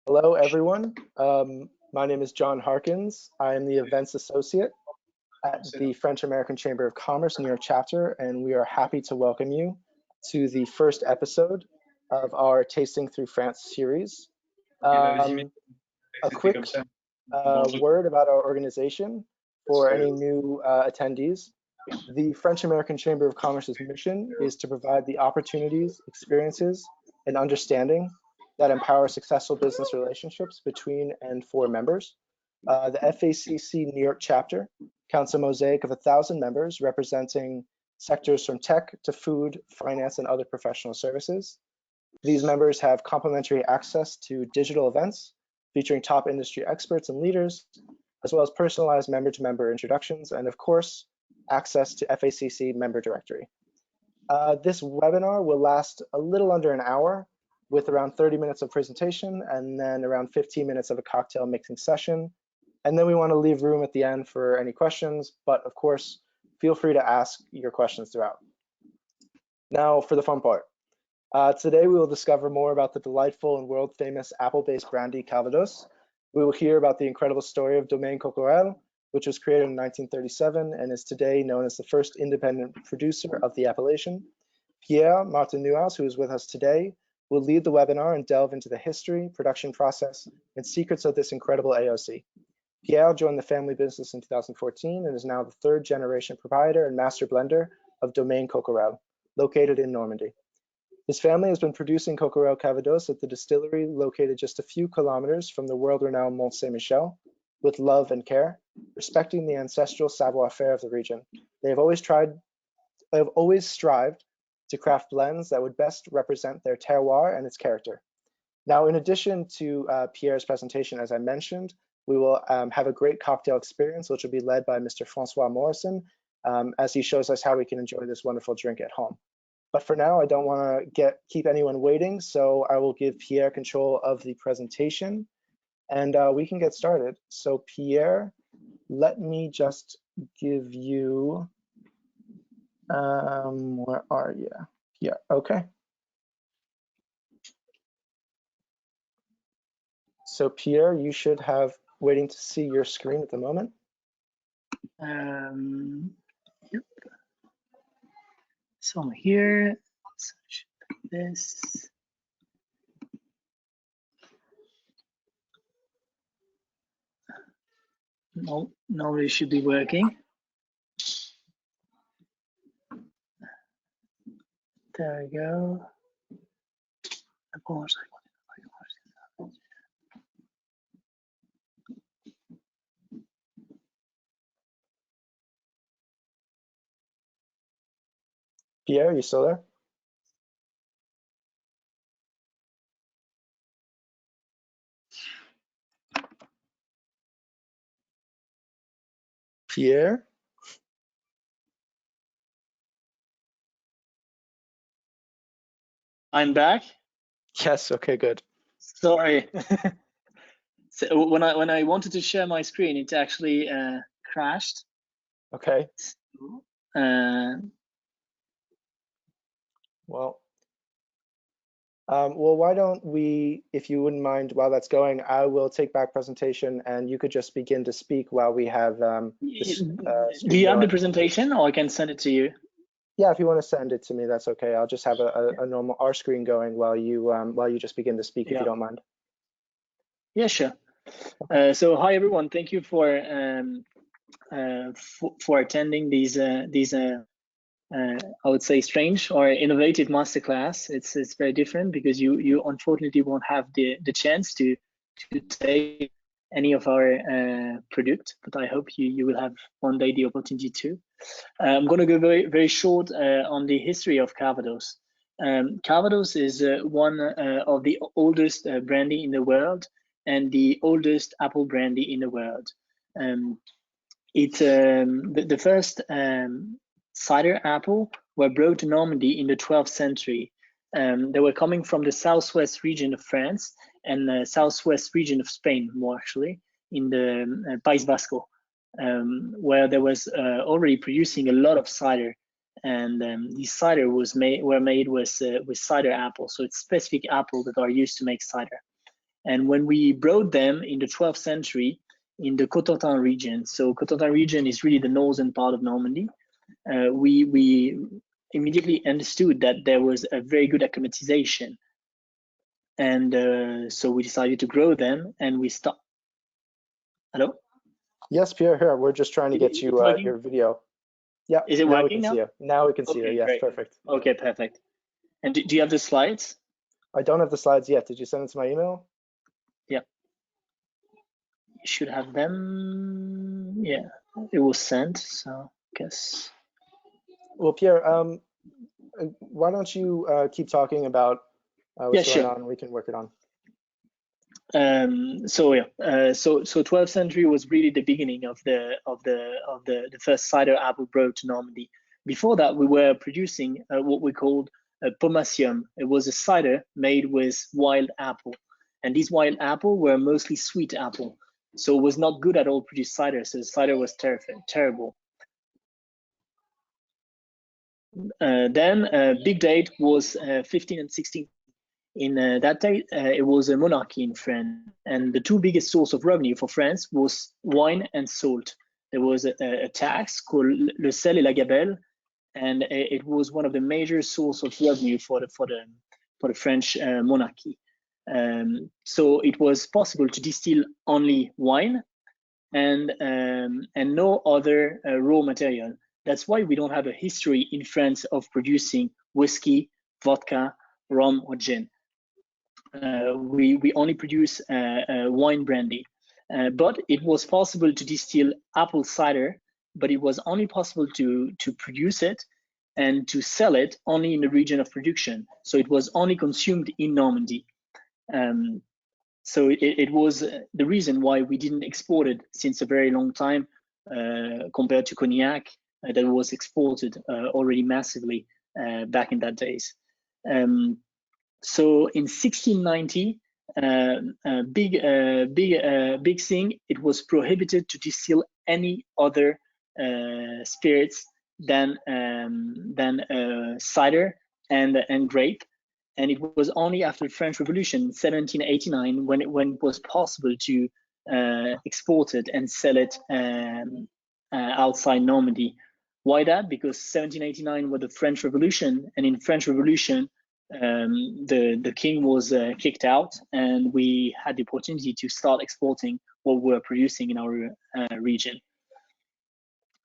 Hello, everyone. My name is John Harkins. I am the Events Associate at the French-American Chamber of Commerce New York chapter, and we are happy to welcome you to the first episode of our Tasting Through France series. A quick word about our organization for any new attendees. The French-American Chamber of Commerce's mission is to provide the opportunities, experiences, and understanding that empower successful business relationships between and for members. The FACC New York chapter counts a mosaic of 1,000 members representing sectors from tech to food, finance, and other professional services. These members have complimentary access to digital events featuring top industry experts and leaders, as well as personalized member-to-member introductions, and of course, access to FACC member directory. This webinar will last a little under an hour, with around 30 minutes of presentation and then around 15 minutes of a cocktail mixing session. And then we want to leave room at the end for any questions, but of course, feel free to ask your questions throughout. Now for the fun part. Today we will discover more about the delightful and world famous apple-based brandy Calvados. We will hear about the incredible story of Domaine Coquerel, which was created in 1937 and is today known as the first independent producer of the appellation. Pierre Martin Neuhaus, who is with us today, will lead the webinar and delve into the history, production process, and secrets of this incredible AOC. Pierre joined the family business in 2014 and is now the third generation proprietor and master blender of Domaine Coquerel, located in Normandy. His family has been producing Coquerel Calvados at the distillery located just a few kilometers from the world-renowned Mont Saint-Michel, with love and care, respecting the ancestral savoir-faire of the region. They have always strived to craft blends that would best represent their terroir and its character. Now, in addition to Pierre's presentation, as I mentioned, we will have a great cocktail experience, which will be led by Mr. Francois Morrison, as he shows us how we can enjoy this wonderful drink at home. But for now, I don't want to keep anyone waiting, so I will give Pierre control of the presentation, and we can get started. So Pierre, let me just give you, where are you? Yeah, okay. So Pierre, you should have waiting to see your screen at the moment. Yep. So I'm here. This. No, normally it should be working. There we go. Pierre, you still there? Pierre? I'm back. Yes, okay, good. Sorry. So when I wanted to share my screen, it actually crashed. Okay. Well, why don't we, if you wouldn't mind, while that's going, I will take back presentation and you could just begin to speak while we have this, do you have the presentation, or I can send it to you? Yeah, if you want to send it to me, that's okay. I'll just have a normal R screen going while you just begin to speak, if you don't mind. Yeah, sure. So hi everyone, thank you for attending these I would say strange or innovative masterclass. It's very different because you unfortunately won't have the chance to take any of our product, but I hope you will have one day the opportunity to. I'm going to go very short on the history of Calvados. Calvados is one of the oldest brandy in the world and the oldest apple brandy in the world. The first cider apple were brought to Normandy in the 12th century. They were coming from the southwest region of France and the southwest region of Spain, more actually, in the País Vasco, where there was already producing a lot of cider. And these cider were made with cider apples, so it's specific apples that are used to make cider. And when we brought them in the 12th century in the Cotentin region, so Cotentin region is really the northern part of Normandy, we immediately understood that there was a very good acclimatization. And so we decided to grow them, and we stopped. Hello? Yes, Pierre, here. We're just trying to get you your video. Yeah, is it now working we can now? see you. Now we can see you. Yes, great. Perfect. Okay, perfect. And do you have the slides? I don't have the slides yet. Did you send it to my email? Yeah. You should have them. Yeah, it was sent, so I guess. Well, Pierre, why don't you keep talking about what's going on? We can work it on. So 12th century was really the beginning of the first cider apple brought to Normandy. Before that, we were producing what we called a pomacium. It was a cider made with wild apple, and these wild apple were mostly sweet apple, so it was not good at all to produce cider. So the cider was terrible. Then big date was 15 and 16. In that day, it was a monarchy in France, and the two biggest sources of revenue for France was wine and salt. There was a tax called le sel et la gabelle, and it was one of the major sources of revenue for the French monarchy. So it was possible to distill only wine and no other raw material. That's why we don't have a history in France of producing whiskey, vodka, rum, or gin. We only produce wine brandy, but it was possible to distill apple cider, but it was only possible to produce it and to sell it only in the region of production. So it was only consumed in Normandy. So it was the reason why we didn't export it since a very long time compared to cognac that was exported already massively back in that days. So in 1690, big thing, it was prohibited to distill any other spirits than cider and grape, and it was only after the French Revolution, 1789, when it was possible to export it and sell it outside Normandy. Why that? Because 1789 was the French Revolution, and in French Revolution, the king was kicked out, and we had the opportunity to start exporting what we were producing in our region.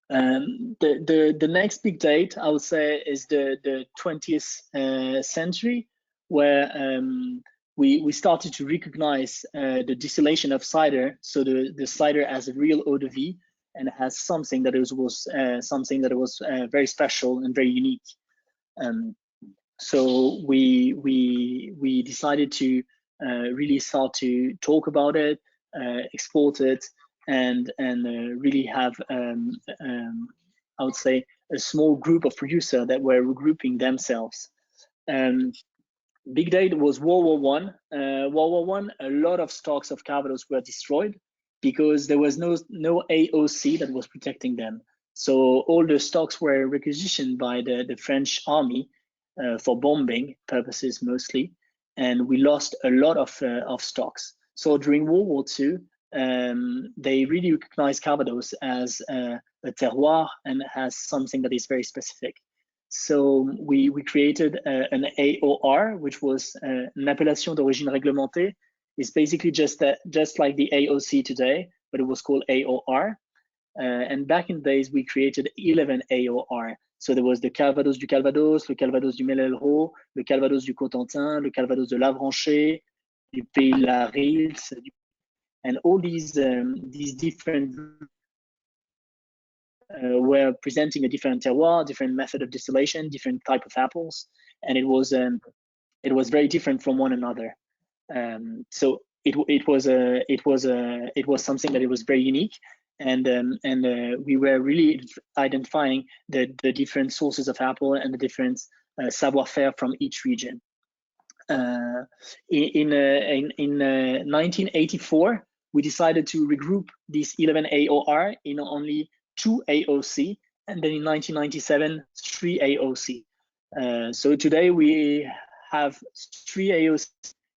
The next big date, I would say, is the 20th century, where we started to recognize the distillation of cider. So the cider has a real eau de vie, and it has something that was very special and very unique. So we decided to really start to talk about it, export it, and really have I would say a small group of producers that were regrouping themselves. Big date was World War I. World War I, a lot of stocks of Calvados were destroyed because there was no AOC that was protecting them. So all the stocks were requisitioned by the French army for bombing purposes mostly, and we lost a lot of stocks. So during World War II, they really recognized Calvados as a terroir and as something that is very specific. So we created an AOR, which was an Appellation d'origine réglementée. It's basically just like the AOC today, but it was called AOR. And back in the days, we created 11 AOR. So there was the Calvados du Calvados, le Calvados du Melelro, le Calvados du Cotentin, le Calvados de l'Avranches, du Pays de la Rilse, and all these different were presenting a different terroir, different method of distillation, different type of apples, and it was very different from one another. So it was something that it was very unique, and we were really identifying the different sources of apple and the different savoir-faire from each region. In 1984, we decided to regroup these 11 AOR in only 2 AOC, and then in 1997, 3 AOC. So today we have 3 AOC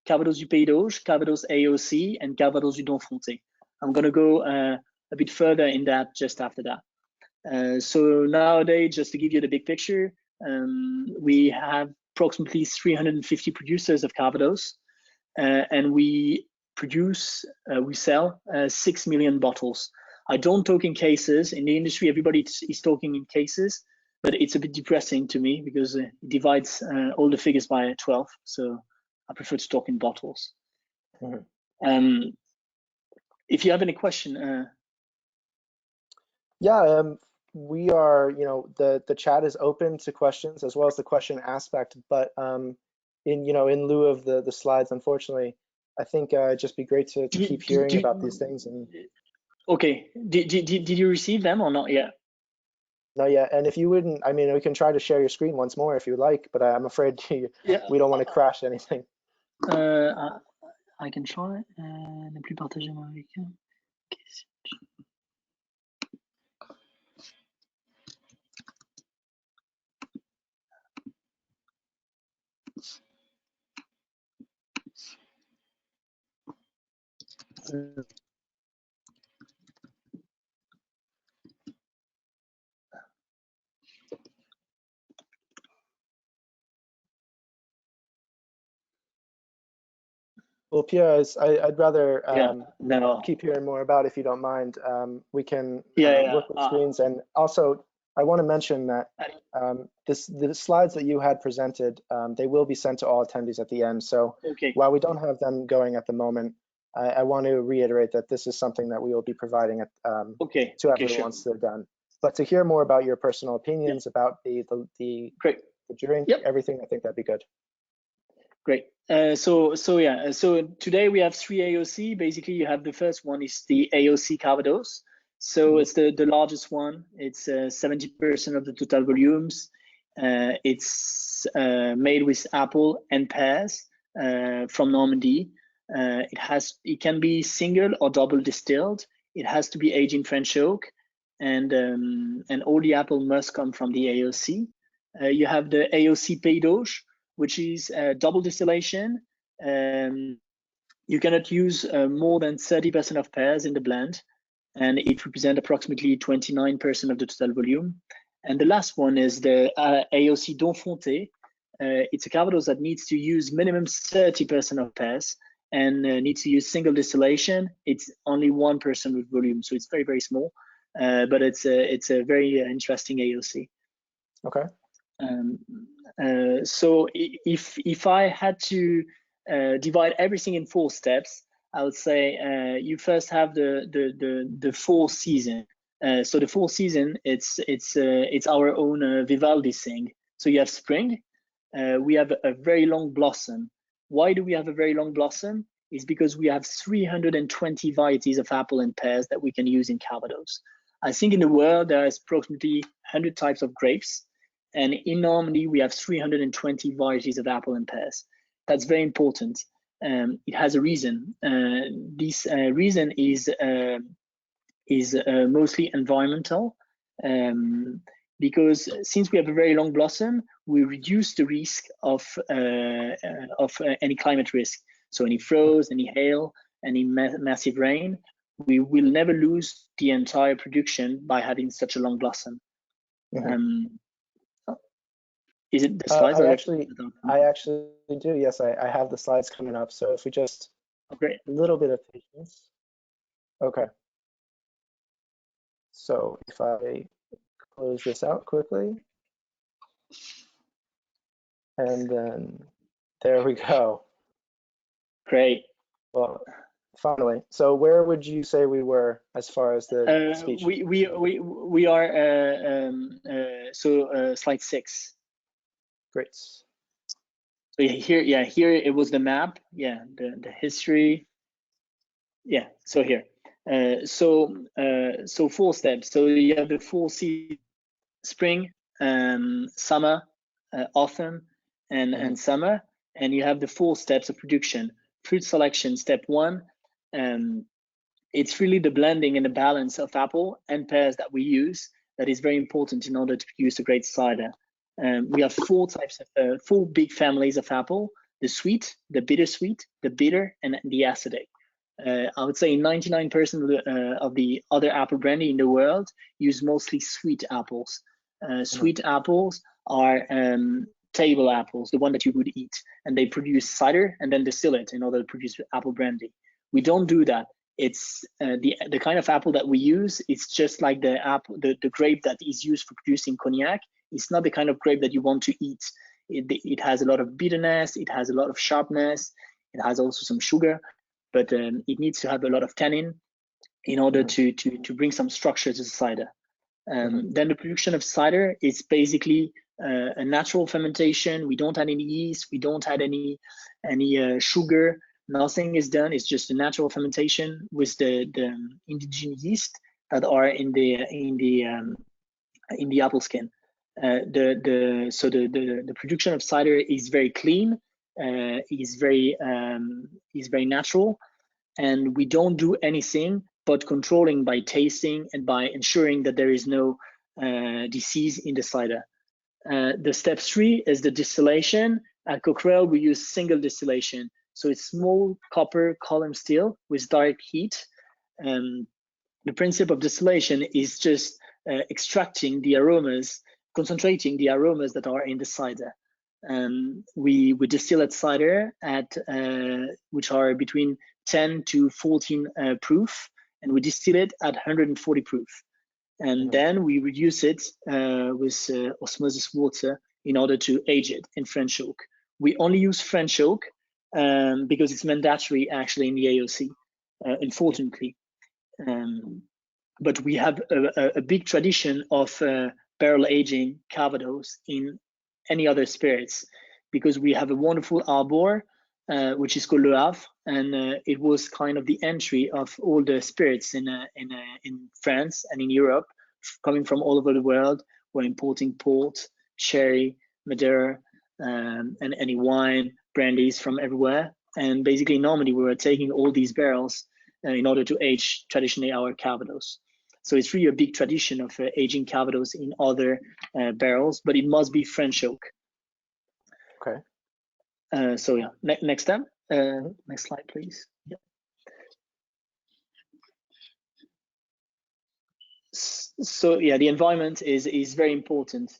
Calvados du Pays d'Auge, Calvados AOC, and Calvados du Donfontais. I'm going to go a bit further in that just after that. So nowadays, just to give you the big picture, we have approximately 350 producers of Calvados, and we sell 6 million bottles. I don't talk in cases. In the industry, everybody is talking in cases, but it's a bit depressing to me because it divides all the figures by 12. So I prefer to talk in bottles. Mm-hmm. If you have any question. Yeah, we are, the chat is open to questions as well as the question aspect, but in lieu of the slides, unfortunately, I think it'd just be great to keep hearing about these things. And okay, did you receive them or not yet? Not yet. And if you wouldn't, I mean, we can try to share your screen once more if you like, but I'm afraid we don't want to crash anything. I can try. Ne plus partager mon écran. Well, Pierre, I'd rather no. keep hearing more about, if you don't mind. We can Yeah, work with screens. And also, I want to mention that the slides that you had presented, they will be sent to all attendees at the end. So while we don't have them going at the moment, I want to reiterate that this is something that we will be providing to everyone once they're done. But to hear more about your personal opinions about the drink, everything, I think that'd be good. Great. So today we have 3 AOC. Basically, you have the first one is the AOC Calvados. So it's the largest one. It's 70% of the total volumes. It's made with apple and pears from Normandy. It can be single or double distilled. It has to be aged in French oak, and all the apple must come from the AOC. You have the AOC Pays d'Auge, which is double distillation. You cannot use more than 30% of pears in the blend, and it represents approximately 29% of the total volume. And the last one is the AOC Donfontais. It's a Calvados that needs to use minimum 30% of pears and needs to use single distillation. It's only 1% of volume, so it's very, very small, but it's a very interesting AOC. Okay. So if I had to divide everything in 4 steps, I would say you first have the fall season. So the fall season, it's our own Vivaldi thing. So you have spring. We have a very long blossom. Why do we have a very long blossom? It's because we have 320 varieties of apple and pears that we can use in Calvados. I think in the world there is approximately 100 types of grapes. And in Normandy, we have 320 varieties of apple and pears. That's very important. It has a reason. This reason is mostly environmental, because since we have a very long blossom, we reduce the risk of any climate risk. So any frost, any hail, any massive rain, we will never lose the entire production by having such a long blossom. Is it the slides? I actually do. Yes, I have the slides coming up. So if we just a little bit of patience. Okay. So if I close this out quickly, and then there we go. Great. Well, finally. So where would you say we were as far as the speech? We are slide 6. Great. So here it was the map. Yeah, the history. Yeah, so here. So 4 steps. So you have the 4 seasons: spring, summer, autumn, and summer. And you have the 4 steps of production. Fruit selection, step 1. It's really the blending and the balance of apple and pears that we use that is very important in order to produce a great cider. We have 4 types of 4 big families of apple. the sweet, the bittersweet, the bitter, and the acidic. I would say 99% of the other apple brandy in the world use mostly sweet apples. Sweet apples are table apples, the one that you would eat, and they produce cider and then distill it in order to produce apple brandy. We don't do that. It's the kind of apple that we use. It's just like the grape that is used for producing cognac. It's not the kind of grape that you want to eat. It has a lot of bitterness. It has a lot of sharpness. It has also some sugar, but it needs to have a lot of tannin in order to bring some structure to the cider. Then the production of cider is basically a natural fermentation. We don't add any yeast. We don't add any sugar. Nothing is done. It's just a natural fermentation with the indigenous yeast that are in the apple skin. So the production of cider is very clean. Is very natural, and we don't do anything but controlling by tasting and by ensuring that there is no disease in the cider. The step 3 is the distillation. At Coquerel, we use single distillation. So it's small copper column steel with direct heat. The principle of distillation is just extracting the aromas, concentrating the aromas that are in the cider. We distill at cider at which are between 10 to 14 proof, and we distill it at 140 proof. And then we reduce it with osmosis water in order to age it in French oak. We only use French oak because it's mandatory actually in the AOC, unfortunately. But we have a big tradition of barrel aging Calvados in any other spirits, because we have a wonderful arbor, which is called Le Havre, and it was kind of the entry of all the spirits in France and in Europe, coming from all over the world. We're importing port, sherry, Madeira, and any wine, brandies from everywhere. And basically in Normandy, we were taking all these barrels in order to age traditionally our Calvados. So it's really a big tradition of aging Calvados in other barrels, but it must be French oak. Okay. So yeah, next step. Next slide, please. Yeah. So yeah, the environment is very important.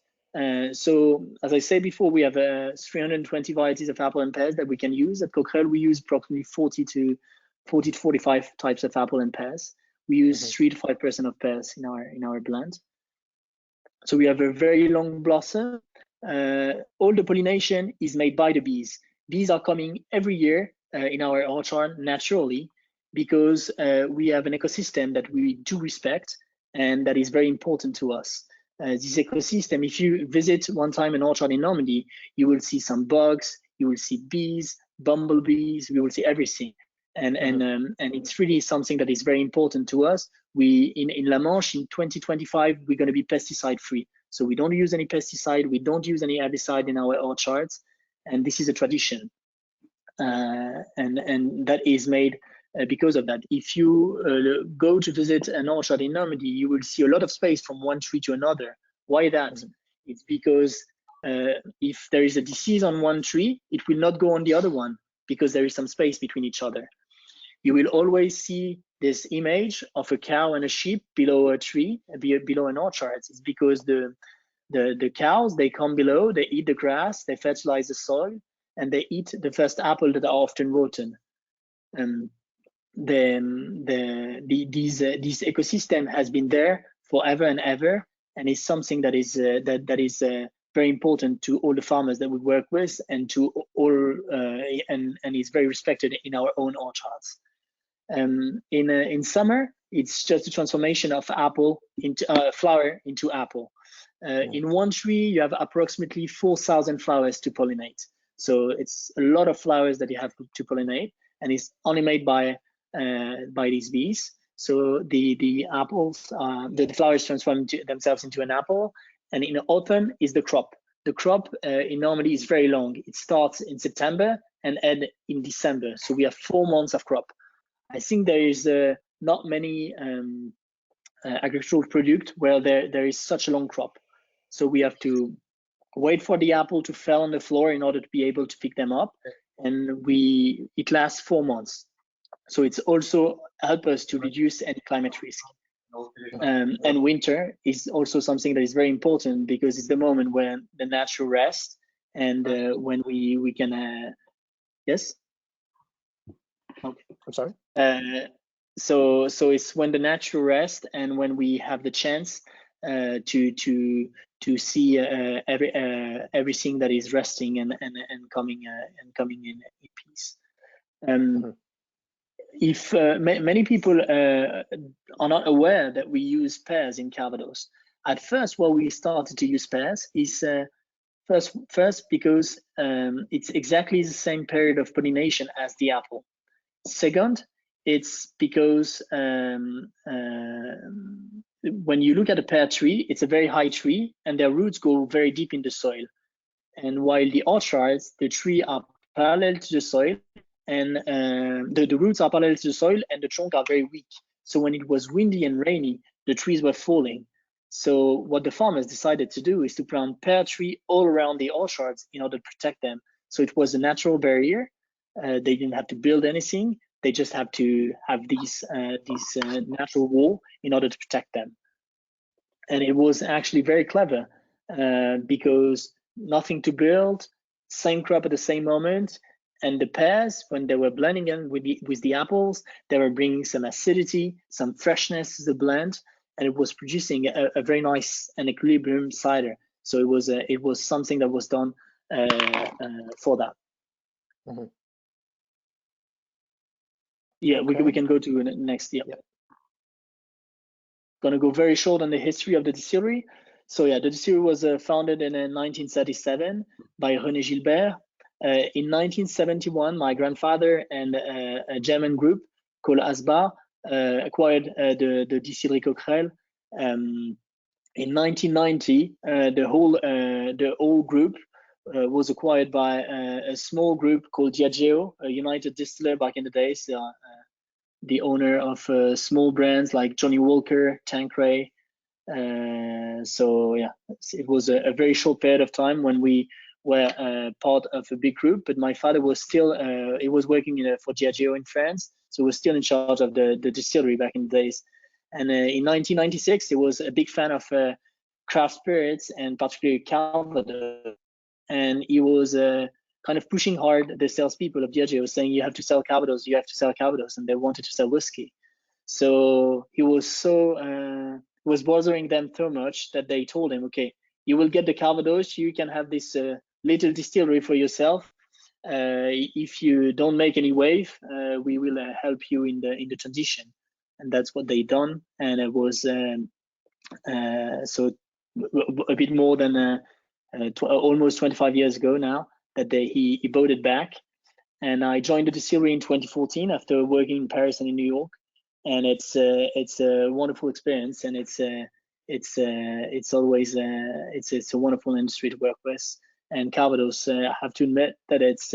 So as I said before, we have 320 varieties of apple and pears that we can use. At Coquerel, we use approximately 40 to 45 types of apple and pears. We use 3 to 5% of pears in our blend. So we have a very long blossom. All the pollination is made by the bees. Bees are coming every year in our orchard naturally, because we have an ecosystem that we do respect and that is very important to us. This ecosystem, if you visit one time an orchard in Normandy, you will see some bugs, you will see bees, bumblebees, we will see everything. And it's really something that is very important to us. We in La Manche in 2025, we're going to be pesticide free. So we don't use any pesticide, we don't use any herbicide in our orchards, and this is a tradition. And that is made because of that. If you go to visit an orchard in Normandy, you will see a lot of space from one tree to another. Why that? It's because if there is a disease on one tree, it will not go on the other one, because there is some space between each other. You will always see this image of a cow and a sheep below a tree, below an orchard. It's because the cows, they come below, they eat the grass, they fertilize the soil, and they eat the first apple that are often rotten. This ecosystem has been there forever and ever, and is something that is very important to all the farmers that we work with, and to all and is very respected in our own orchards. In summer, it's just a transformation of apple into flower into apple. In one tree, you have approximately 4,000 flowers to pollinate. So it's a lot of flowers that you have to pollinate, and it's only made by these bees. So the apples, the flowers transform themselves into an apple, and in autumn is the crop. The crop in Normandy is very long. It starts in September and ends in December. So we have 4 months of crop. I think there is not many agricultural product where there is such a long crop. So we have to wait for the apple to fall on the floor in order to be able to pick them up. and it lasts 4 months. So it's also help us to reduce any climate risk. And winter is also something that is very important because it's the moment when the natural rest and when we can yes. Okay. I'm sorry. So it's when the natural rest and when we have the chance to see everything that is resting and coming in peace. If many people are not aware that we use pears in Calvados. At first, why we started to use pears is first because it's exactly the same period of pollination as the apple. Second, it's because when you look at a pear tree, it's a very high tree and their roots go very deep in the soil. And while the orchards, the trees are parallel to the soil and the roots are parallel to the soil and the trunk are very weak. So when it was windy and rainy, the trees were falling. So what the farmers decided to do is to plant pear tree all around the orchards in order to protect them. So it was a natural barrier. They didn't have to build anything. They just have to have these natural wall in order to protect them. And it was actually very clever because nothing to build, same crop at the same moment. And the pears, when they were blending in with the apples, they were bringing some acidity, some freshness to the blend, and it was producing a very nice and equilibrium cider. So it was something that was done for that. Mm-hmm. Yeah, okay. we can go to the next. Yeah. Gonna go very short on the history of the distillery. So yeah, the distillery was founded in 1937 by René Gilbert. In 1971, my grandfather and a German group called ASBA acquired the Distillery Coquerel. In 1990, the whole group was acquired by a small group called Diageo, a United Distiller back in the days. The owner of small brands like Johnny Walker, Tanqueray. So yeah, it was a very short period of time when we were part of a big group, but my father was still, he was working for Diageo in France, so he was still in charge of the distillery back in the days. And in 1996, he was a big fan of craft spirits and particularly Calvados, and he was kind of pushing hard the salespeople of Diageo, saying you have to sell Calvados, you have to sell Calvados, and they wanted to sell whiskey. So he was was bothering them so much that they told him, okay, you will get the Calvados, you can have this little distillery for yourself. If you don't make any wave, we will help you in the transition. And that's what they done. And it was so a bit more than almost 25 years ago now that he bought it back. And I joined the distillery in 2014 after working in Paris and in New York. And it's a wonderful experience, and it's always it's a wonderful industry to work with. And Calvados, I have to admit that it's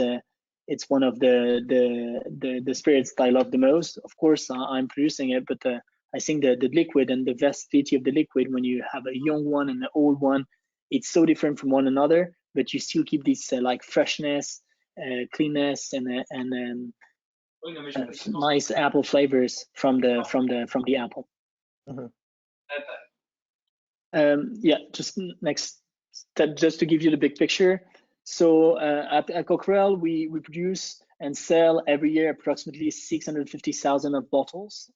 one of the spirits that I love the most. Of course, I'm producing it, but I think the liquid and the versatility of the liquid, when you have a young one and an old one, it's so different from one another, but you still keep this like freshness, cleanness, and nice apple flavors from the apple. Mm-hmm. Yeah, just next step, just to give you the big picture. So at Coquerel, we produce and sell every year approximately 650,000 of bottles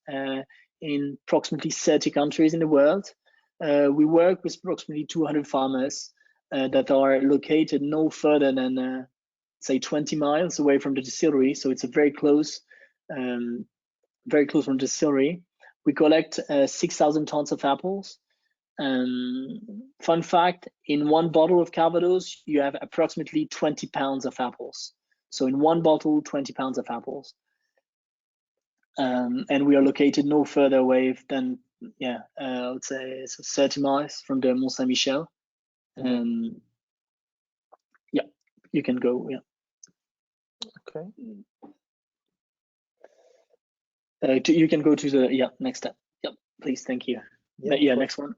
in approximately 30 countries in the world. We work with approximately 200 farmers that are located no further than say 20 miles away from the distillery. So it's a very close from the distillery. We collect 6,000 tons of apples. Fun fact, in one bottle of Calvados, you have approximately 20 pounds of apples. So in one bottle, 20 pounds of apples. And we are located no further away than, I would say 30 miles from the Mont Saint-Michel. Yeah, you can go, yeah. Okay. You can go to the next step. Yep, please, thank you. Yeah, next one.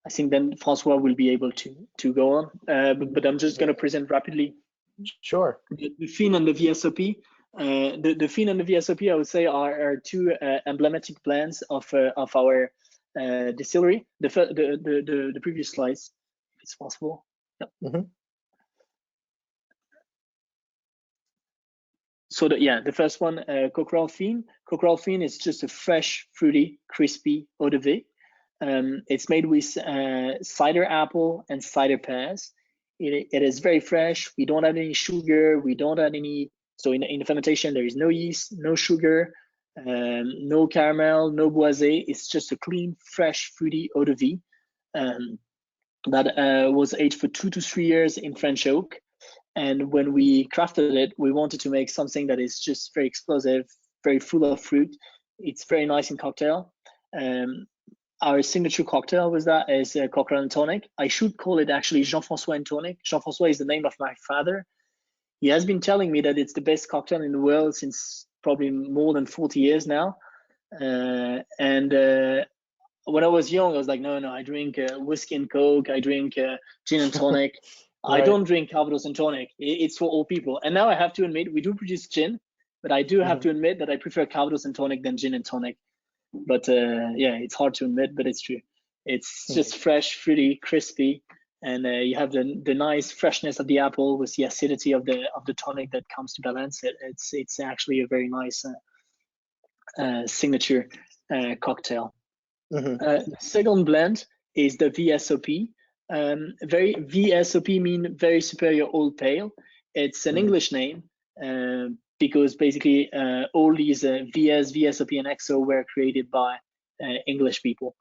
I think then Francois will be able to go on, but I'm just going to present rapidly. Sure. The FIN and the VSOP. The FIN and the VSOP, I would say, are two emblematic blends of our distillery. The previous slides, if it's possible. Yep. Mm-hmm. So the first one, Coquerel FIN. Coquerel FIN is just a fresh, fruity, crispy eau de vie. It's made with cider apple and cider pears. It is very fresh. We don't add any sugar. We don't add any. So in the fermentation, there is no yeast, no sugar, no caramel, no boisé. It's just a clean, fresh, fruity eau de vie that was aged for 2 to 3 years in French oak. And when we crafted it, we wanted to make something that is just very explosive, very full of fruit. It's very nice in cocktail. Our signature cocktail was that is Coquerel and Tonic. I should call it actually Jean-François and Tonic. Jean-François is the name of my father. He has been telling me that it's the best cocktail in the world since probably more than 40 years now. When I was young, I was like, no, I drink whiskey and Coke. I drink gin and tonic. Right. I don't drink Calvados and tonic. It's for all people. And now I have to admit, we do produce gin, but I do have to admit that I prefer Calvados and tonic than gin and tonic. But yeah, it's hard to admit, but it's true. It's just fresh, fruity, crispy, and you have the nice freshness of the apple with the acidity of the tonic that comes to balance it. It's actually a very nice signature cocktail. Second blend is the VSOP. VSOP mean very superior old pale. It's an English name because basically all these VS, VSOP, and XO were created by English people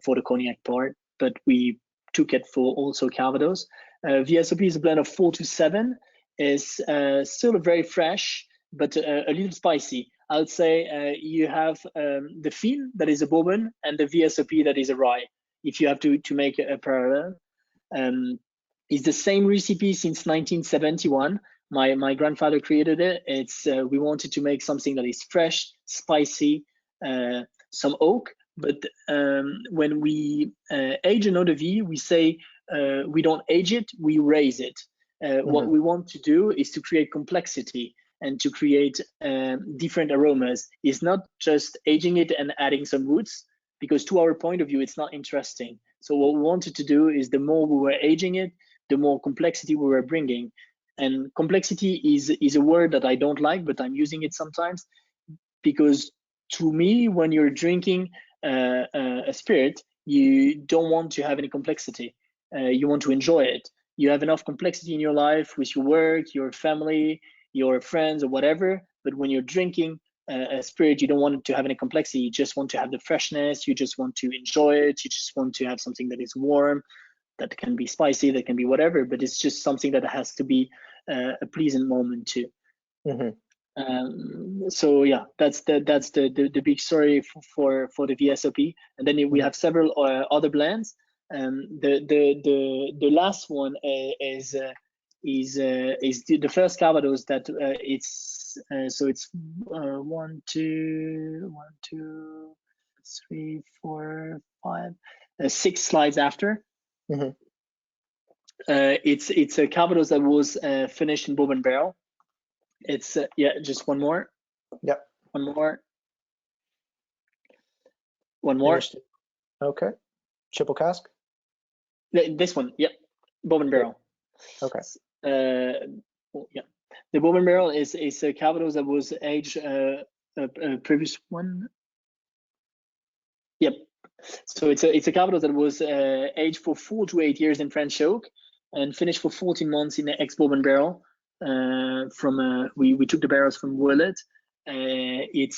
for the cognac part, but we took it for also Calvados. VSOP is a blend of 4 to 7. Is still very fresh, but a little spicy. I would say you have the FIN that is a bourbon and the VSOP that is a rye. If you have to make a parallel, it's the same recipe since 1971. My grandfather created it. It's we wanted to make something that is fresh, spicy, some oak. But when we age an eau de vie, we say we don't age it, we raise it. What we want to do is to create complexity and to create different aromas. It's not just aging it and adding some roots, because to our point of view, it's not interesting. So what we wanted to do is the more we were aging it, the more complexity we were bringing. And complexity is a word that I don't like, but I'm using it sometimes, because to me, when you're drinking a spirit, you don't want to have any complexity. You want to enjoy it. You have enough complexity in your life with your work, your family, your friends, or whatever. But when you're drinking a spirit, you don't want it to have any complexity. You just want to have the freshness. You just want to enjoy it. You just want to have something that is warm, that can be spicy, that can be whatever. But it's just something that has to be a pleasant moment too. So yeah, that's the big story for the VSOP. And then we have several other blends. The last one is the first Calvados that it's so it's 1, 2, 3, 4, 5, 6 slides after. It's a Calvados that was finished in bourbon barrel. It's yeah, just one more. Yep. One more. Okay. Triple cask. This one, yeah, bourbon barrel. Okay. Yeah, the bourbon barrel is a Calvados that was aged a previous one. Yep. So it's a Calvados that was aged for 4 to 8 years in French oak and finished for 14 months in the ex-bourbon barrel. We took the barrels from Willet. We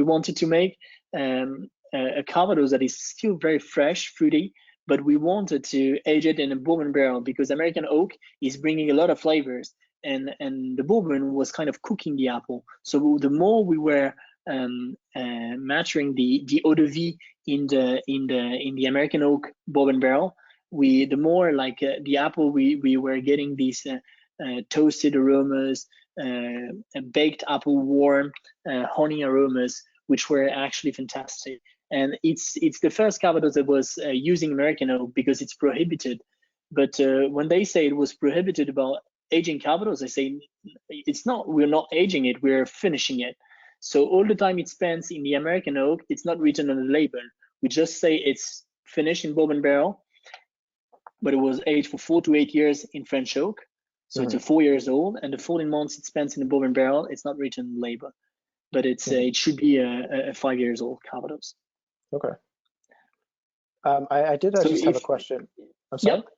wanted to make a Calvados that is still very fresh, fruity, but we wanted to age it in a bourbon barrel because American oak is bringing a lot of flavors, and the bourbon was kind of cooking the apple. So the more we were maturing the eau de vie in the American oak bourbon barrel, the more like the apple we were getting these toasted aromas, baked apple warm, honey aromas, which were actually fantastic. and it's the first Calvados that was using American oak because it's prohibited. But when they say it was prohibited about aging Calvados, I say it's not. We're not aging it. We're finishing it. So all the time it spends in the American oak, it's not written on the label. We just say it's finished in bourbon barrel, but it was aged for 4 to 8 years in French oak. So it's a 4 years old, and the 14 months it spends in the bourbon barrel, it's not written on the label, but it's it should be a 5 years old Calvados. Okay. I did just have a question. I'm sorry. Yep.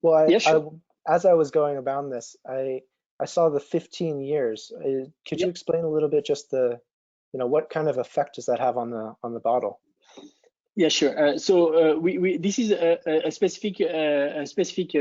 Well, Sure. As I was going about this, I saw the 15 years. Could you explain a little bit just the, what kind of effect does that have on the bottle? Yeah, sure. So this is a specific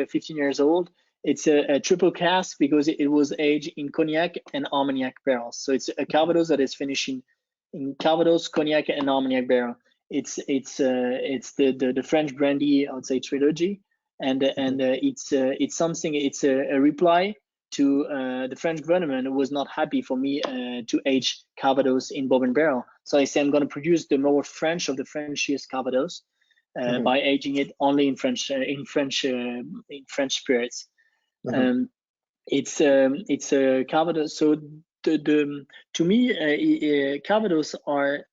15 years old. It's a triple cask because it was aged in cognac and Armagnac barrels. So it's a Calvados that is finished in Calvados, cognac, and Armagnac barrel. It's the French brandy, I would say, trilogy, and it's something. It's a reply to the French government who was not happy for me to age Calvados in bourbon barrel. So I say I'm going to produce the more French of the Frenchiest Calvados by aging it only in French spirits. It's a Calvados. So to me, Calvados are,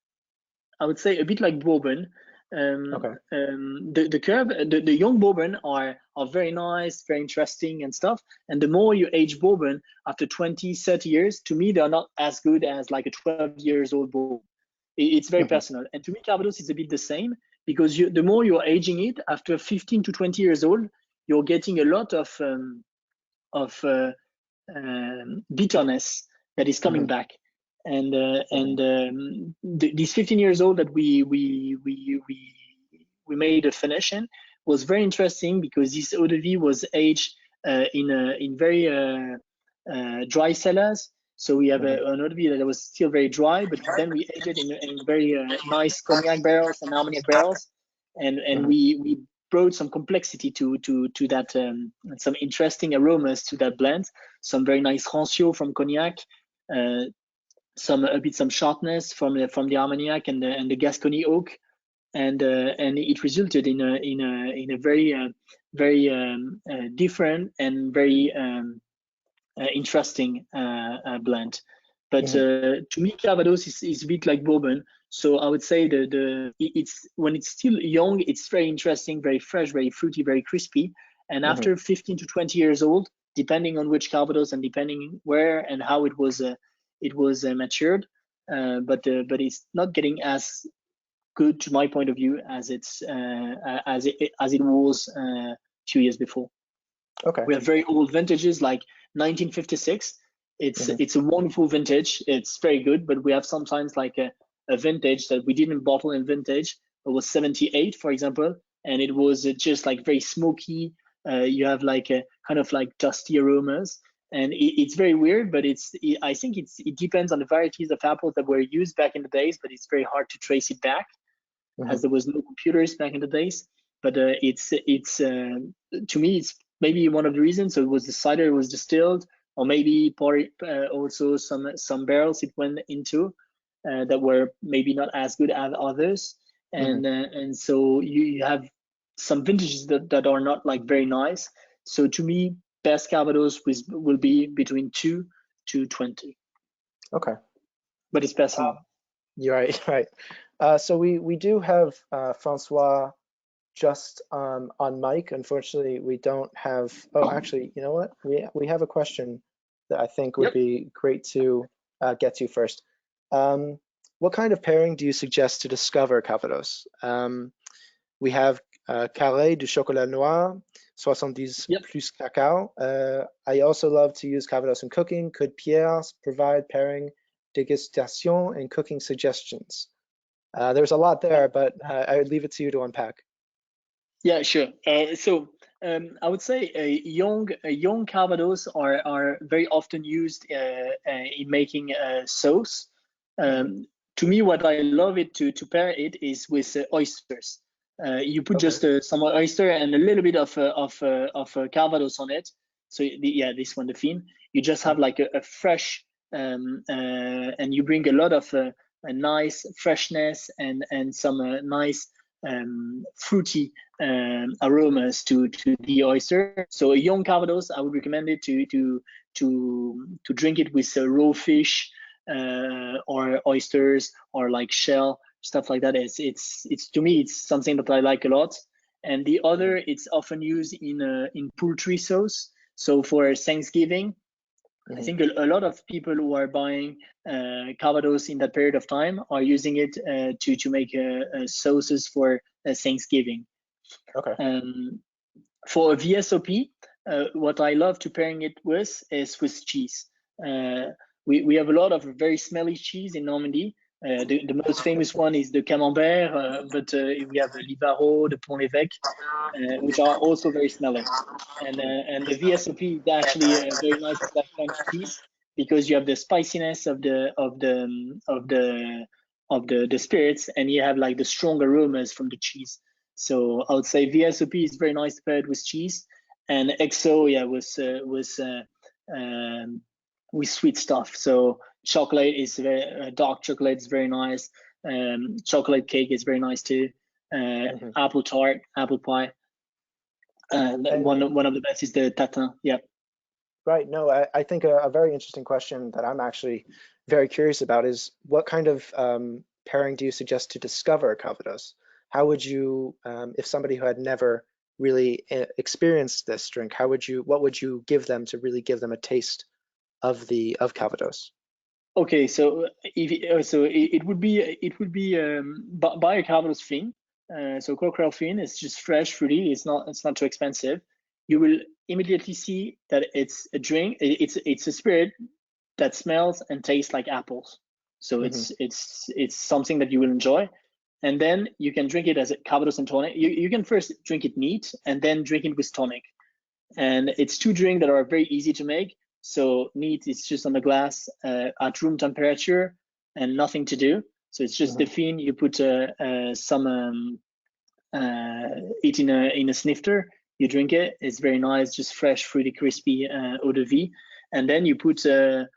I would say, a bit like bourbon. The young bourbon are very nice, very interesting and stuff. And the more you age bourbon after 20, 30 years, to me, they're not as good as like a 12 years old bourbon. It's very personal. And to me, Calvados is a bit the same because the more you're aging it, after 15 to 20 years old, you're getting a lot of bitterness that is coming back. And these 15 years old that we made a finish in was very interesting because this eau de vie was aged in very dry cellars. So we have an eau de vie that was still very dry, but then we aged it in very nice cognac barrels and Armagnac barrels, and we brought some complexity to that, some interesting aromas to that blend. Some very nice rancio from cognac. Some sharpness from the Armagnac and the Gascony oak, and it resulted in a very different and very interesting blend. But to me, Calvados is a bit like bourbon. So I would say it's when it's still young, it's very interesting, very fresh, very fruity, very crispy. And after 15 to 20 years old, depending on which Calvados and depending where and how it was matured, but it's not getting as good, to my point of view, as it was 2 years before. Okay. We have very old vintages like 1956. It's a wonderful vintage. It's very good, but we have sometimes like a vintage that we didn't bottle in vintage. It was 78, for example, and it was just like very smoky. You have like a kind of like dusty aromas. And it's very weird, but I think it depends on the varieties of apples that were used back in the days, but it's very hard to trace it back as there was no computers back in the days. But it's to me, it's maybe one of the reasons. So it was the cider was distilled, or maybe also some barrels it went into that were maybe not as good as others. And so you have some vintages that are not like very nice. So to me, best Calvados will be between 2 to 20. Okay. But it's personal. You're right. So we do have Francois just on mic. Unfortunately, we don't have. Oh, actually, you know what? We have a question that I think would be great to get to first. What kind of pairing do you suggest to discover Calvados? We have Carré du Chocolat Noir, 70 plus cacao. I also love to use Calvados in cooking. Could Pierre provide pairing, degustation, and cooking suggestions? There's a lot there, but I would leave it to you to unpack. Yeah, sure. So I would say young Calvados are very often used in making sauce. To me, what I love it to pair it is with oysters. You put just some oyster and a little bit of Calvados on it. So this one, the fin. You just have like a fresh, and you bring a lot of a nice freshness and some nice fruity aromas to the oyster. So a young Calvados, I would recommend it to drink it with raw fish or oysters or like shell, stuff like that. It's to me, it's something that I like a lot. And the other, it's often used in poultry sauce. So for Thanksgiving, I think a lot of people who are buying Calvados in that period of time are using it to make sauces for Thanksgiving. Okay. For a VSOP, what I love to pairing it with is Swiss cheese. We have a lot of very smelly cheese in Normandy. The most famous one is the Camembert, but we have the Livaro, the Pont-l'Évêque, which are also very smelly. And the VSOP is actually very nice with that French cheese because you have the spiciness of the spirits, and you have like the strong aromas from the cheese. So I would say VSOP is very nice paired with cheese, and XO, yeah, with sweet stuff. So chocolate is very dark chocolate is very nice. Chocolate cake is very nice too. Apple tart, apple pie. One of the best is the tatin. Yeah. Right. No, I think a very interesting question that I'm actually very curious about is what kind of pairing do you suggest to discover Calvados? How would you, if somebody who had never really experienced this drink, what would you give them to really give them a taste of Calvados? Okay, so it would be buy a Calvados Fin. So Coquerel Fin is just fresh, fruity. It's not too expensive. You will immediately see that it's a drink. It's a spirit that smells and tastes like apples. So it's something that you will enjoy. And then you can drink it as a Calvados and tonic. You can first drink it neat and then drink it with tonic. And it's two drinks that are very easy to make. So neat, it's just on the glass at room temperature and nothing to do. So it's just the fin. You put some it in a snifter. You drink it. It's very nice, just fresh, fruity, crispy eau de vie. And then you put 2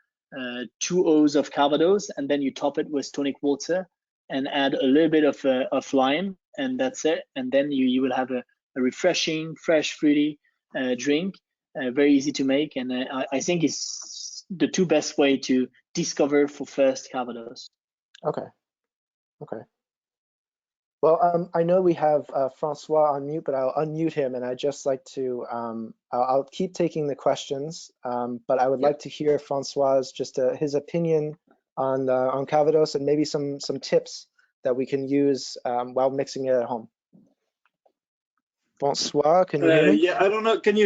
O's of Calvados, and then you top it with tonic water and add a little bit of lime, and that's it. And then you will have a refreshing, fresh, fruity drink, very easy to make. And I think it's the 2 best way to discover for first Calvados. Okay. Well, I know we have Francois on mute, but I'll unmute him, and I'd just like to, I'll keep taking the questions, but I would like to hear Francois' just his opinion on Calvados and maybe some tips that we can use while mixing it at home. Francois, can you hear me? Yeah, I don't know. Can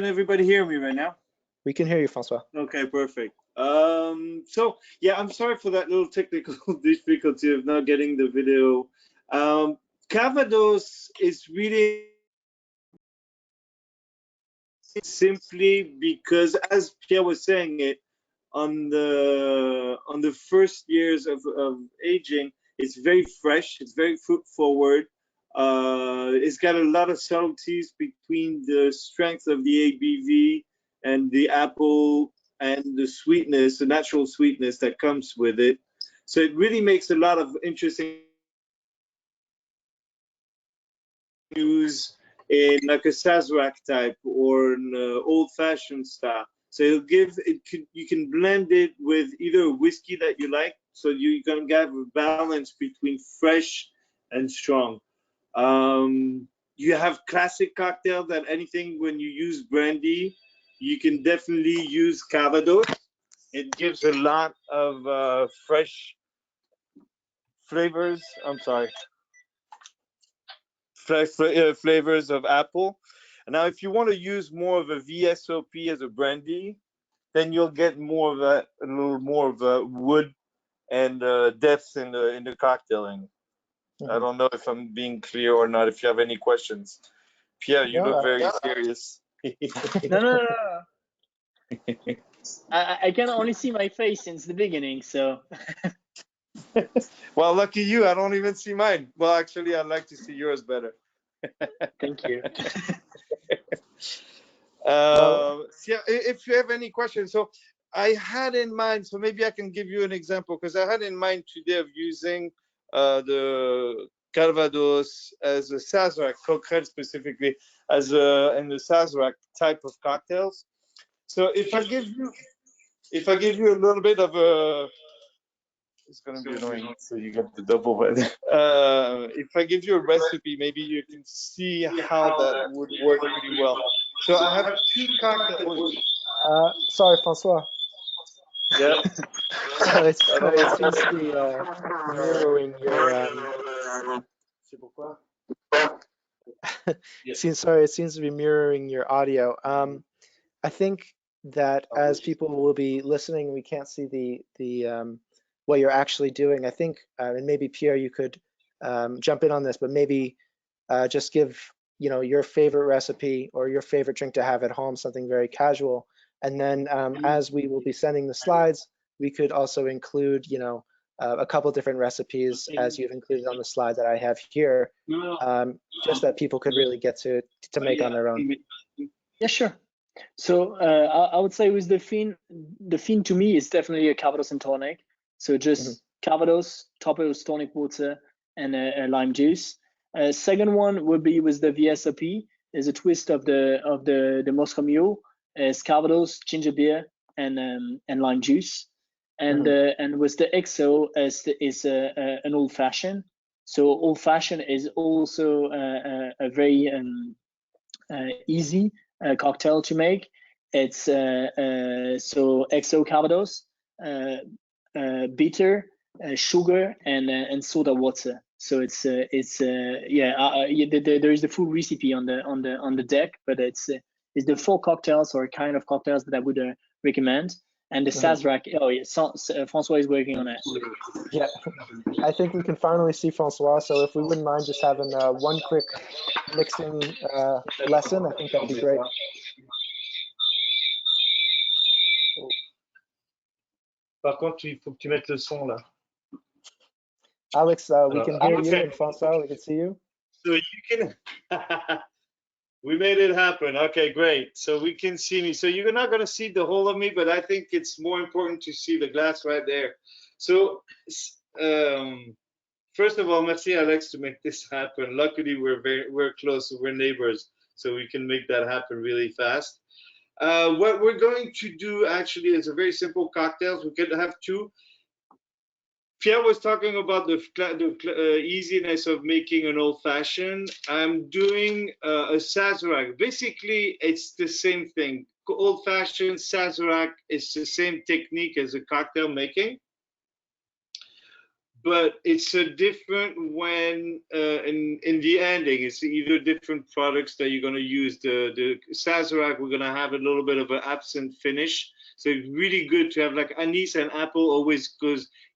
everybody hear me right now? We can hear you, Francois. Okay, perfect. So yeah, I'm sorry for that little technical difficulty of not getting the video. Calvados is really simply because, as Pierre was saying it, on the first years of aging, it's very fresh, it's very fruit forward. It's got a lot of subtleties between the strength of the ABV and the apple and the sweetness, the natural sweetness that comes with it. So it really makes a lot of interesting use in like a Sazerac type or an old-fashioned style. So you can blend it with either a whiskey that you like, so you're gonna have a balance between fresh and strong. You have classic cocktail that anything when you use brandy, you can definitely use Calvados. It gives a lot of fresh flavors. Flavors of apple. And now, if you want to use more of a VSOP as a brandy, then you'll get a little more of a wood and depth in the cocktailing. I don't know if I'm being clear or not. If you have any questions, Pierre, you look very serious. No. I can only see my face since the beginning, so. Well, lucky you. I don't even see mine. Well, actually, I'd like to see yours better. Thank you. Yeah, if you have any questions, so I had in mind, so maybe I can give you an example, because I had in mind today of using the Calvados as a Sazerac, Coquerel specifically, as in the Sazerac type of cocktails. So if I give you a little bit of a, it's going to be annoying, so you get the double wet. If I give you a recipe, maybe you can see how that would work pretty well. So I have two cocktails. Sorry, Francois. Yeah. So it seems to be mirroring your. It seems to be mirroring your audio. I think that as people will be listening, we can't see the what you're actually doing. I think, and maybe Pierre, you could jump in on this, but maybe just give your favorite recipe or your favorite drink to have at home, something very casual. And then as we will be sending the slides, we could also include a couple different recipes as you've included on the slide that I have here, just that people could really get to make on their own. Yeah, sure. So I would say with the fiend to me is definitely a Calvados and tonic. So just Calvados, top of tonic water, and a lime juice. Second one would be with the Vsop. Is a twist of the Moscow Mule. Is Calvados, ginger beer, and lime juice. And with the XO is an old fashioned. So old fashioned is also a very easy cocktail to make. It's so XO Calvados, bitter, sugar, and soda water. So there is the full recipe on the deck, but it's the 4 cocktails or kind of cocktails that I would recommend. And the Sazerac, Francois is working on it. Yeah, I think we can finally see Francois. So if we wouldn't mind just having one quick mixing lesson, I think that'd be great. Par contre, il faut que tu mettes le son là. Alex, we can hear you, and Francois, we can see you. So you can. We made it happen. Okay, great. So we can see me. So you're not going to see the whole of me, but I think it's more important to see the glass right there. So first of all, merci Alex to make this happen. Luckily, we're close. We're neighbors, so we can make that happen really fast. What we're going to do actually is a very simple cocktails. We could have 2. Pierre was talking about the easiness of making an old-fashioned. I'm doing a Sazerac. Basically, it's the same thing. Old-fashioned Sazerac is the same technique as a cocktail making, but it's a different when in the ending. It's either different products that you're going to use. The Sazerac, we're going to have a little bit of an absinthe finish. So it's really good to have like anise and apple always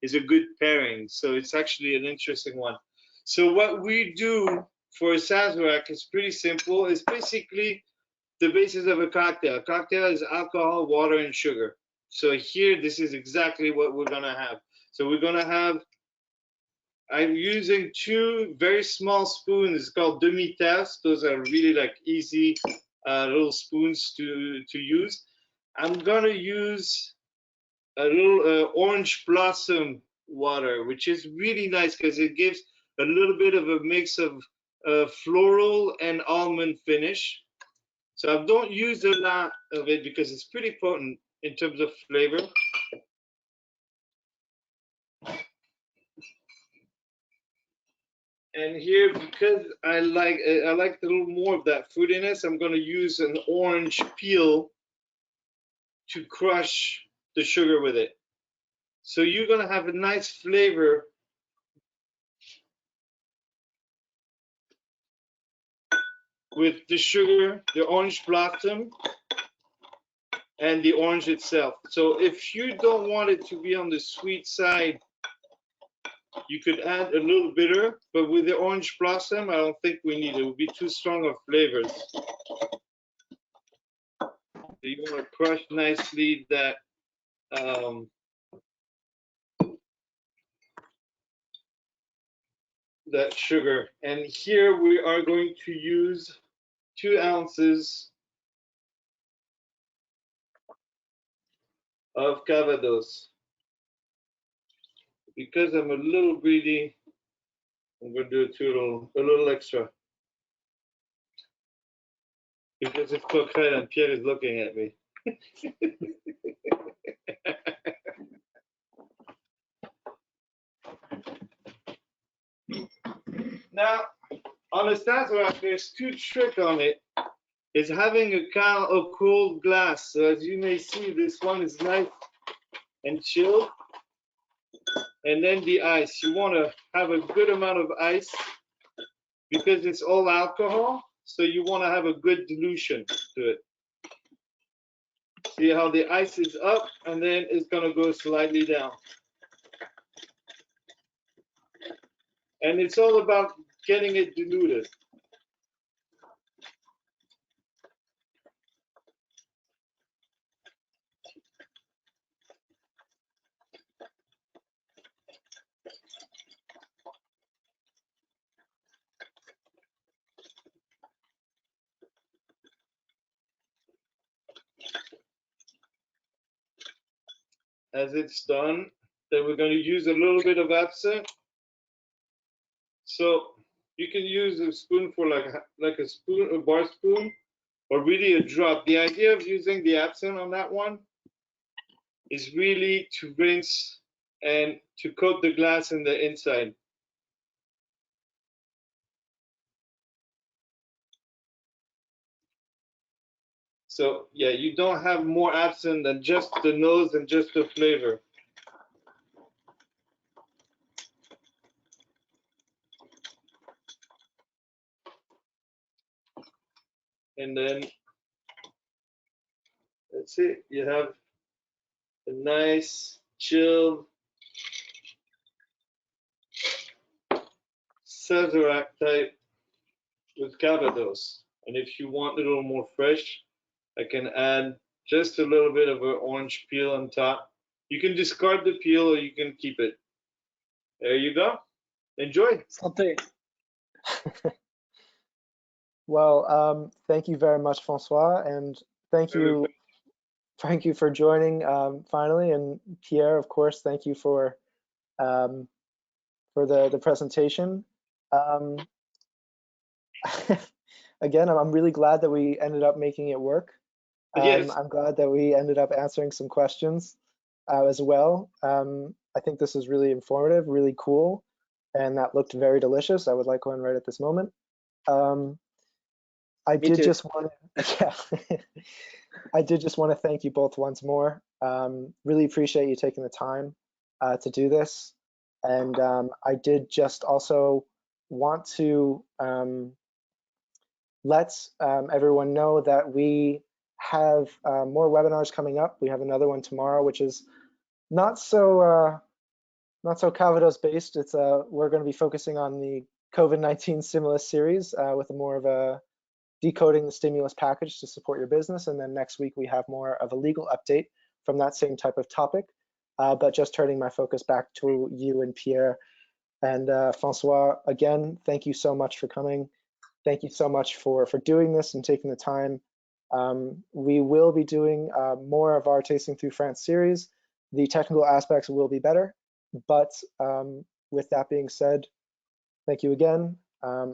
is a good pairing. So it's actually an interesting one. So what we do for a Sazerac is pretty simple. It's basically the basis of a cocktail. A cocktail is alcohol, water, and sugar. So here, this is exactly what we're going to have. So we're going to have, I'm using 2 very small spoons. It's called demi-tasses. Those are really like easy little spoons to use. I'm going to use a little orange blossom water, which is really nice because it gives a little bit of a mix of floral and almond finish. So I don't use a lot of it because it's pretty potent in terms of flavor. And here, because I like a little more of that fruitiness, I'm going to use an orange peel to crush the sugar with it. So you're going to have a nice flavor with the sugar, the orange blossom, and the orange itself. So if you don't want it to be on the sweet side, you could add a little bitter, but with the orange blossom, I don't think we need it. It would be too strong of flavors. So you want to crush nicely that that sugar. And here we are going to use 2 ounces of Calvados. Because I'm a little greedy, I'm going to do a little extra. Because it's Coquerel and Pierre is looking at me. Now, on a Sazerac, there's two tricks on it. It's having a kind of cold glass. So as you may see, this one is nice and chilled. And then the ice. You want to have a good amount of ice because it's all alcohol. So you want to have a good dilution to it. See how the ice is up and then it's going to go slightly down. And it's all about getting it diluted. As it's done, then we're going to use a little bit of absinthe. So you can use a spoon for like a spoon, a bar spoon, or really a drop. The idea of using the absinthe on that one is really to rinse and to coat the glass in the inside. So yeah, you don't have more absinthe than just the nose and just the flavor. And then that's it. You have a nice chilled Sazerac type with Calvados. And if you want a little more fresh, I can add just a little bit of an orange peel on top. You can discard the peel or you can keep it. There you go. Enjoy. Santé. Well, thank you very much, Francois, and thank you for joining finally. And Pierre, of course, thank you for the presentation. Again, I'm really glad that we ended up making it work. Yes. I'm glad that we ended up answering some questions as well. I think this is really informative, really cool, and that looked very delicious. I would like one right at this moment. I did just want to thank you both once more. Really appreciate you taking the time to do this. And I did just also want to let everyone know that we have more webinars coming up. We have another one tomorrow, which is not so Calvados based. It's we're going to be focusing on the COVID-19 stimulus series with more of a decoding the stimulus package to support your business. And then next week we have more of a legal update from that same type of topic, but just turning my focus back to you and Pierre. And Francois, again, thank you so much for coming. Thank you so much for doing this and taking the time. We will be doing more of our Tasting Through France series. The technical aspects will be better, but with that being said, thank you again.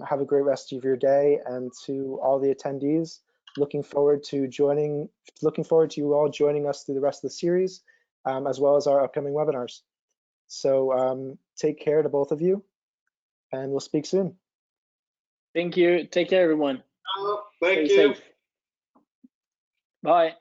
Have a great rest of your day, and to all the attendees, looking forward to you all joining us through the rest of the series, as well as our upcoming webinars. So take care to both of you, and we'll speak soon. Thank you. Take care, everyone. Thank Stay you. safe. Bye.